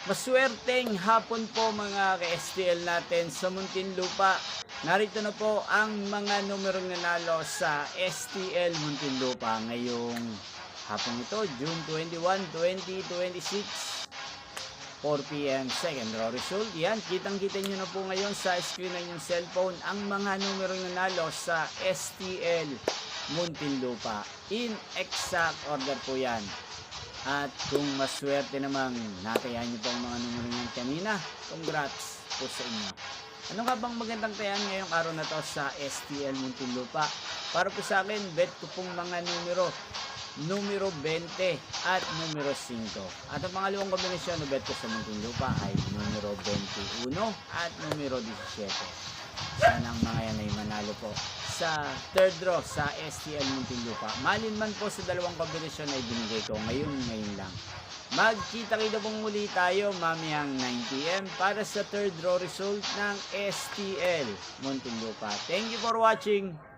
Maswerteng hapon po mga ka-STL natin sa Muntinlupa. Narito na po ang mga numerong nanalo sa STL Muntinlupa ngayong hapon ito, June 21, 2026, 4 p.m. second draw result. Yan, kitang-kita nyo na po ngayon sa screen ng inyong cellphone ang mga numerong nanalo sa STL Muntinlupa. In exact order po yan. At kung maswerte namang natayan niyo po ang mga numero niyan kanina, congrats po sa inyo. Ano nga bang magandang tayan ngayong araw na to sa STL Muntinlupa? Para po sa akin, bet ko pong mga numero 20 at numero 5. At ang pangalawang kombinasyon na bet ko sa Muntinlupa ay numero 21 at numero 17. Sana ang mga yan ay manalo po sa third draw sa STL Muntinlupa. Malin man po sa dalawang kombinasyon ay binigay ko ngayon lang. Magkita-kita pong muli tayo mamayang 9 PM para sa third draw result ng STL Muntinlupa. Thank you for watching.